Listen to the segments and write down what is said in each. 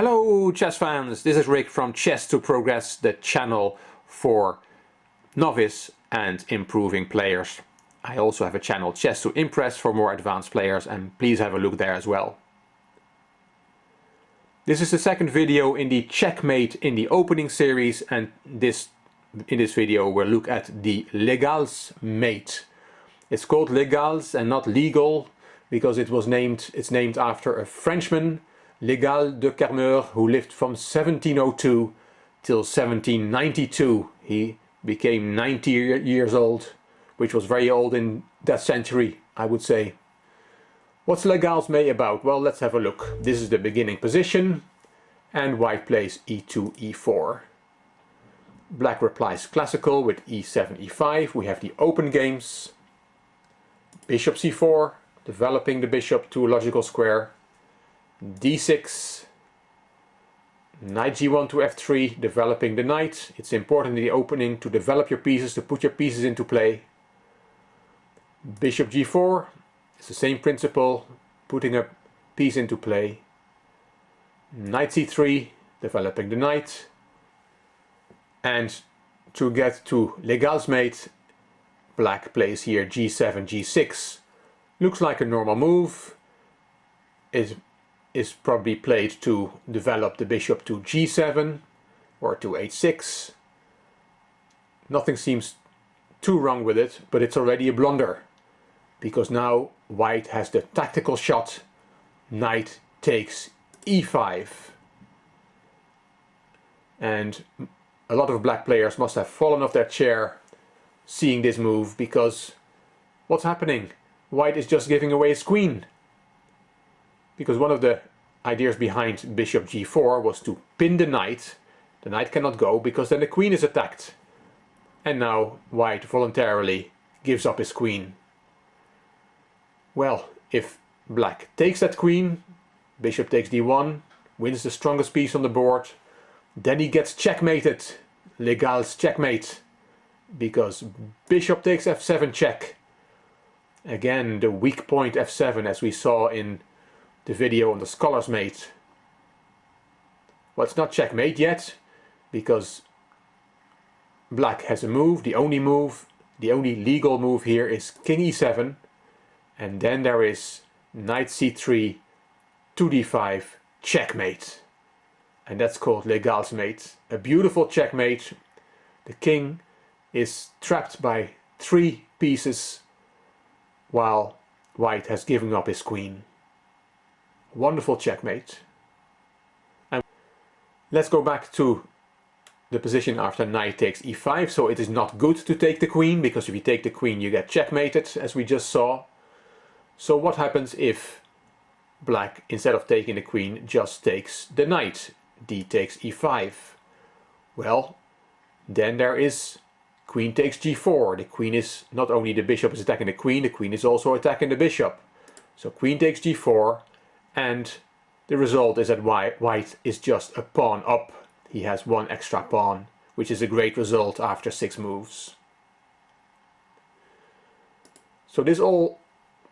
Hello chess fans, this is Rick from Chess to Progress, the channel for novice and improving players. I also have a channel Chess to Impress for more advanced players, and please have a look there as well. This is the second video in the Checkmate in the opening series, and in this video we'll look at the Legals mate. It's called Legals and not legal because it's named after a Frenchman, Légal de Kermeur, who lived from 1702 till 1792. He became 90 years old, which was very old in that century, I would say. What's Legals mate about? Well, let's have a look. This is the beginning position, and white plays e2, e4. Black replies classical with e7, e5. We have the open games. Bishop c4, developing the bishop to a logical square. d6, knight g1 to f3, developing the knight. It's important in the opening to develop your pieces, to put your pieces into play. Bishop g4, it's the same principle, putting a piece into play. Knight c3, developing the knight. And to get to Legals mate, black plays here g7, g6. Looks like a normal move. It is probably played to develop the bishop to g7 or to h6. Nothing seems too wrong with it, but it's already a blunder, because now white has the tactical shot. Knight takes e5. And a lot of black players must have fallen off their chair seeing this move, because what's happening? White is just giving away his queen. Because one of the ideas behind bishop g4 was to pin the knight. The knight cannot go because then the queen is attacked. And now white voluntarily gives up his queen. Well, if black takes that queen, bishop takes d1, wins the strongest piece on the board, then he gets checkmated. Legals checkmate. Because bishop takes f7 check. Again, the weak point f7, as we saw in the video on the Scholar's mate. Well, it's not checkmate yet, because black has a move. The only legal move here is king e7, and then there is knight c3, 2d5, checkmate. And that's called Legals mate. A beautiful checkmate. The king is trapped by 3 pieces, while white has given up his queen. Wonderful checkmate. And let's go back to the position after knight takes e5. So it is not good to take the queen, because if you take the queen you get checkmated, as we just saw. So what happens if black, instead of taking the queen, just takes the knight? D takes e5. Well, then there is queen takes g4. The queen is, not only the bishop is attacking the queen is also attacking the bishop. So queen takes g4, and the result is that white is just a pawn up. He has 1 extra pawn, which is a great result after 6 moves. So this all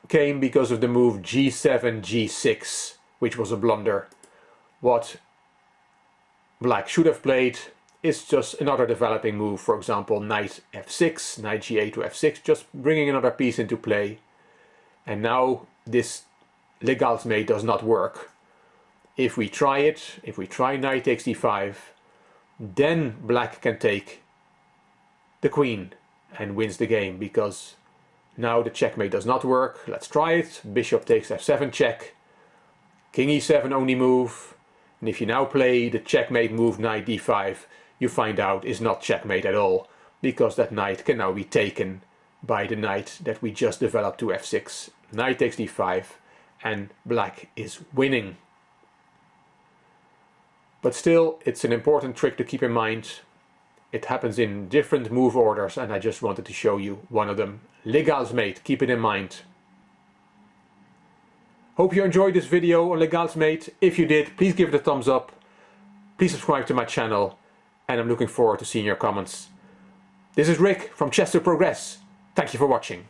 came because of the move g7, g6, which was a blunder. What black should have played is just another developing move. For example, knight f6, knight g8 to f6, just bringing another piece into play. And now this Legals mate does not work. If we try it, if we try knight takes d5, then black can take the queen and wins the game, because now the checkmate does not work. Let's try it. Bishop takes f7 check, king e7 only move, and if you now play the checkmate move knight d5, you find out is not checkmate at all, because that knight can now be taken by the knight that we just developed to f6. Knight takes d5, and black is winning. But still, it's an important trick to keep in mind. It happens in different move orders, and I just wanted to show you one of them. Legals mate, keep it in mind. Hope you enjoyed this video on Legals mate. If you did, please give it a thumbs up. Please subscribe to my channel, and I'm looking forward to seeing your comments. This is Rick from Chess to Progress. Thank you for watching.